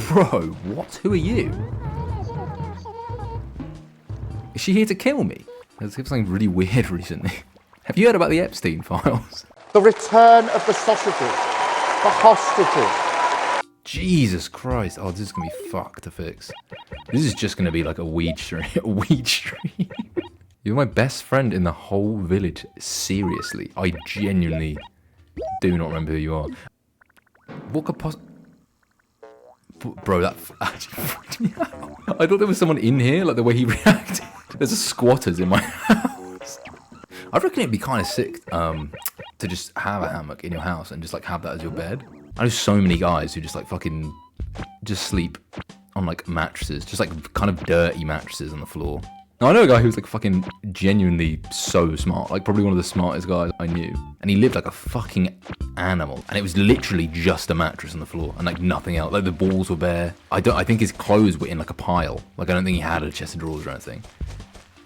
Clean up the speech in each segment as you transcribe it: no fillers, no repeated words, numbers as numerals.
Bro, what? Who are you? Is she here to kill me? There's something really weird recently. Have you heard about the Epstein files? The return of the sausages. The hostages. Jesus Christ. Oh, this is going to be fucked to fix. This is just going to be like a weed stream. A weed stream. You're my best friend in the whole village. Seriously. I genuinely do not remember who you are. What could possibly... Bro, that actually freaked me out. I thought there was someone in here, like the way he reacted. There's a squatters in my house. I reckon it'd be kind of sick to just have a hammock in your house and just like have that as your bed. I know so many guys who just like fucking just sleep on like mattresses, just like kind of dirty mattresses on the floor. Now, I know a guy who's like fucking genuinely so smart, like probably one of the smartest guys I knew. And he lived like a fucking animal. And it was literally just a mattress on the floor and like nothing else. Like the balls were bare. I think his clothes were in like a pile. Like I don't think he had a chest of drawers or anything.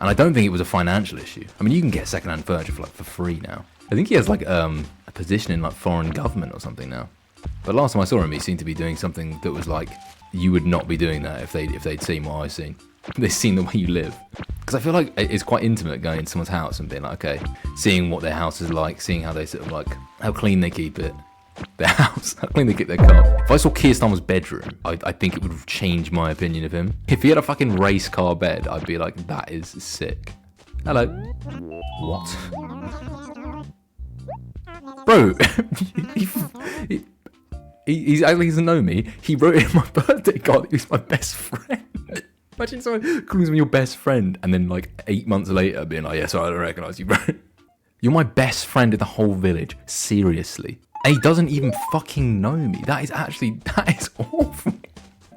And I don't think it was a financial issue. I mean, you can get secondhand furniture for like for free now. I think he has like a position in like foreign government or something now. But last time I saw him, he seemed to be doing something that was like, you would not be doing that if they'd seen what I've seen. They've seen the way you live. Because I feel like it's quite intimate going into someone's house and being like, okay, seeing what their house is like, seeing how they sort of like, how clean they keep it, their house, how clean they keep their car. If I saw Keir Starmer's bedroom, I think it would change my opinion of him. If he had a fucking race car bed, I'd be like, that is sick. Hello. What? Bro, he doesn't know me. He wrote in my birthday card that he was my best friend. Imagine someone calls me your best friend and then like 8 months later being like, yeah, sorry, I don't recognise you, bro. You're my best friend in the whole village. Seriously. And he doesn't even fucking know me. That is awful.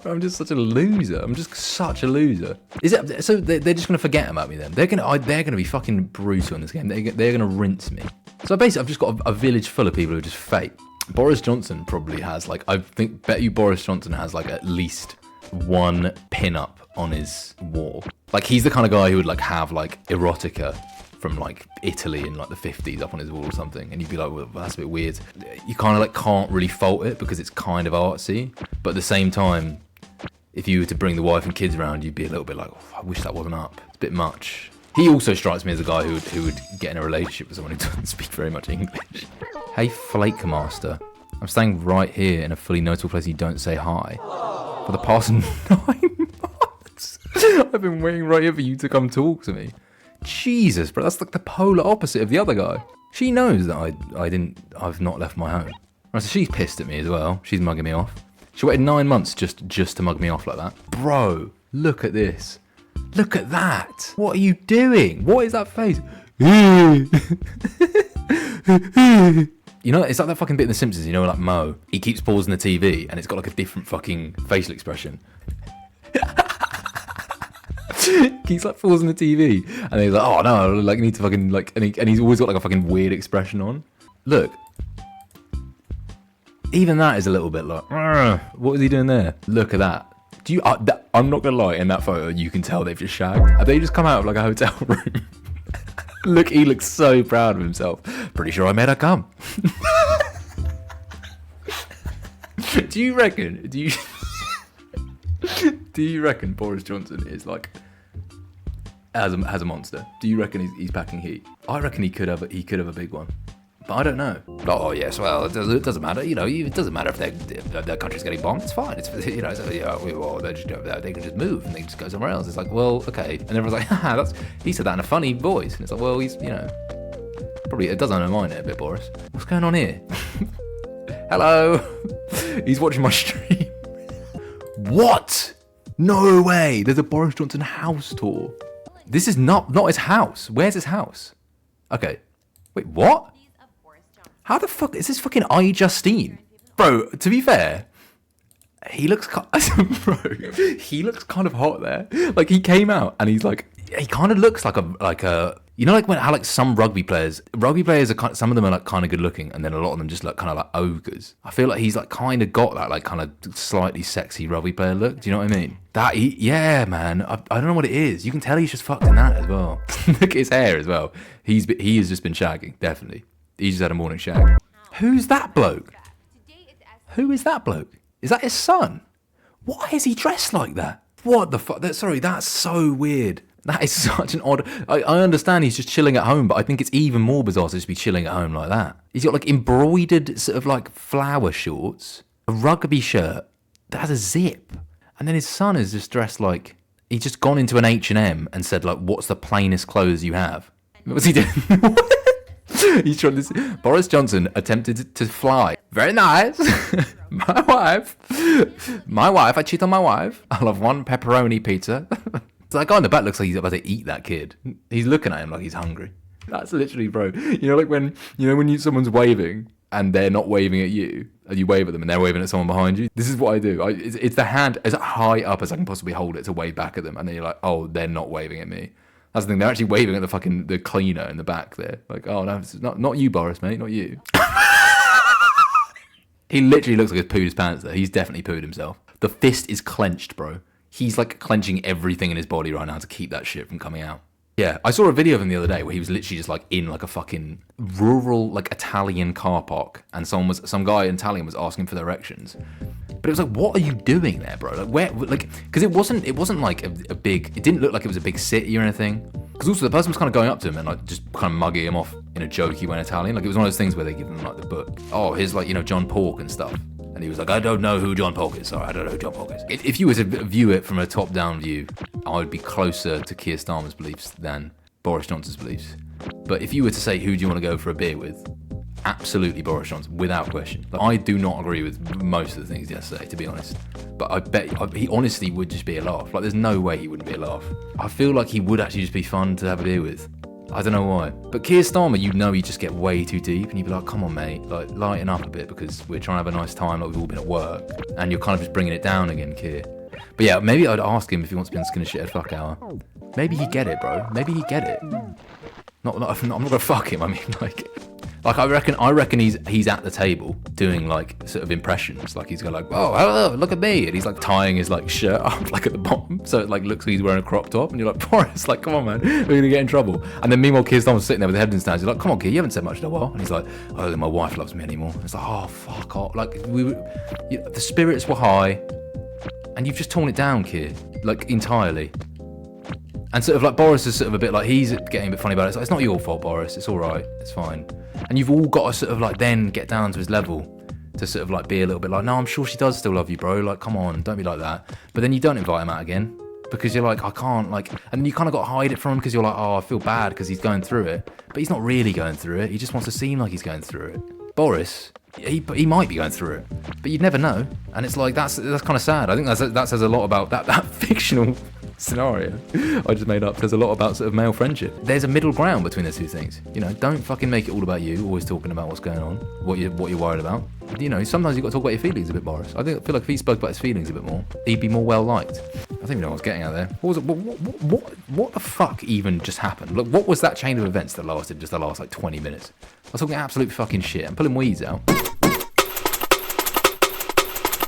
I'm just such a loser. I'm just such a loser. Is it so? They're just gonna forget about me then? They're gonna be fucking brutal in this game. They're gonna rinse me. So basically, I've just got a village full of people who are just fake. Boris Johnson probably has like, bet you Boris Johnson has like at least one pin-up on his wall. Like he's the kind of guy who would like have like erotica from like Italy in like the 50s up on his wall or something, and you'd be like, well, that's a bit weird. You kind of like can't really fault it because it's kind of artsy, but at the same time, if you were to bring the wife and kids around, you'd be a little bit like, oh, I wish that wasn't up. It's a bit much. He also strikes me as a guy who would get in a relationship with someone who doesn't speak very much English. Hey, Flake Master. I'm staying right here in a fully notable place you don't say hi. For the past 9 months. I've been waiting right here for you to come talk to me. Jesus, bro, that's like the polar opposite of the other guy. She knows that I've not left my home. Right, so she's pissed at me as well. She's mugging me off. She waited 9 months just to mug me off like that. Bro, look at this. Look at that. What are you doing? What is that face? You know, it's like that fucking bit in The Simpsons, you know, like Mo. He keeps pausing the TV and it's got like a different fucking facial expression. He's like pausing the TV and he's like, oh no, like I need to fucking like, and he's always got like a fucking weird expression on. Look. Even that is a little bit like, what is he doing there? Look at that. I'm not gonna lie, in that photo you can tell they've just shagged. Have they just come out of like a hotel room? Look, he looks so proud of himself. Pretty sure I made her come. Do you reckon Boris Johnson is like has a monster? Do you reckon he's packing heat? I reckon he could have a big one. But I don't know. Oh yes, well it doesn't matter. You know, it doesn't matter if their country's getting bombed. It's fine. It's, you know, so, they can just move and they can just go somewhere else. It's like, well, okay. And everyone's like, haha, he said that in a funny voice. And it's like, well, he's, you know, probably it does undermine it a bit, Boris. What's going on here? Hello. He's watching my stream. What? No way. There's a Boris Johnson house tour. This is not his house. Where's his house? Okay. Wait, what? How the fuck is this fucking Justine? Bro, to be fair, he looks kind of hot there. Like he came out and he's like, he kind of looks like a you know, like how like some rugby players are some of them are like kind of good looking and then a lot of them just look kind of like ogres. I feel like he's like kind of got that like kind of slightly sexy rugby player look. Do you know what I mean? Yeah, man. I don't know what it is. You can tell he's just fucked in that as well. Look at his hair as well. He has just been shagging, definitely. He just had a morning shag. Who's that bloke? Who is that bloke? Is that his son? Why is he dressed like that? What the fuck? Sorry, that's so weird. That is such an odd... I understand he's just chilling at home, but I think it's even more bizarre to just be chilling at home like that. He's got like embroidered sort of like flower shorts, a rugby shirt that has a zip. And then his son is just dressed like... He's just gone into an H&M and said like, what's the plainest clothes you have? What's he doing? He's trying to... Boris Johnson attempted to fly. Very nice. My wife, I cheat on my wife. I'll have one pepperoni pizza. So that guy in the back looks like he's about to eat that kid. He's looking at him like he's hungry. That's literally, bro. You know, like when someone's waving and they're not waving at you, and you wave at them and they're waving at someone behind you. This is what I do. It's the hand as high up as I can possibly hold it to wave back at them, and then you're like, oh, they're not waving at me. That's the thing. They're actually waving at the cleaner in the back there. Like, oh no, it's not you, Boris, mate, not you. He literally looks like he's pooed his pants there. He's definitely pooed himself. The fist is clenched, bro. He's like clenching everything in his body right now to keep that shit from coming out. Yeah, I saw a video of him the other day where he was literally just like in like a fucking rural like Italian car park, and some guy in Italian was asking for directions. But it was like, what are you doing there, bro? Like where, like, because it wasn't like a big. It didn't look like it was a big city or anything. Because also the person was kind of going up to him and like just kind of mugging him off in a jokey way in Italian. Like it was one of those things where they give him like the book. Oh, here's like, you know, John Pork and stuff. And he was like, I don't know who John Polk is. Sorry, I don't know who John Polk is. If you were to view it from a top-down view, I would be closer to Keir Starmer's beliefs than Boris Johnson's beliefs. But if you were to say, who do you want to go for a beer with? Absolutely Boris Johnson, without question. Like, I do not agree with most of the things he has to say, to be honest. But I bet he honestly would just be a laugh. Like, there's no way he wouldn't be a laugh. I feel like he would actually just be fun to have a beer with. I don't know why. But Keir Starmer, you know, you just get way too deep and you'd be like, come on, mate, like, lighten up a bit because we're trying to have a nice time, like we've all been at work. And you're kind of just bringing it down again, Keir. But yeah, maybe I'd ask him if he wants to be on Skin and Shithead Fuck Hour. Maybe he'd get it, bro. Maybe he'd get it. I'm not gonna fuck him. I mean, like I reckon he's at the table doing like sort of impressions. Like he's going like, oh, hello, look at me, and he's like tying his like shirt up like at the bottom, so it like looks like he's wearing a crop top, and you're like, Boris, like, come on, man, we're gonna get in trouble. And then meanwhile, Keir Starmer's sitting there with the head in his hands. He's like, come on, Keir, you haven't said much in a while. And he's like, oh, my wife loves me anymore. And it's like, oh, fuck off. Like the spirits were high, and you've just torn it down, Keir, like entirely. And sort of like Boris is sort of a bit like, he's getting a bit funny about it. It's like, it's not your fault, Boris. It's all right. It's fine. And you've all got to sort of like then get down to his level to sort of like be a little bit like, no, I'm sure she does still love you, bro. Like, come on, don't be like that. But then you don't invite him out again because you're like, I can't, like, and you kind of got to hide it from him because you're like, oh, I feel bad because he's going through it. But he's not really going through it. He just wants to seem like he's going through it. Boris, he might be going through it, but you'd never know. And it's like, that's kind of sad. I think that says a lot about that fictional scenario I just made up. Says a lot about sort of male friendship. There's a middle ground between the two things. You know, don't fucking make it all about you, always talking about what's going on, what you're worried about. You know, sometimes you've got to talk about your feelings a bit, Boris. I feel like if he spoke about his feelings a bit more, he'd be more well liked. I don't even know what I was getting at there. What was it? What the fuck even just happened? Look, what was that chain of events that lasted just the last like 20 minutes? I was talking absolute fucking shit. I'm pulling weeds out.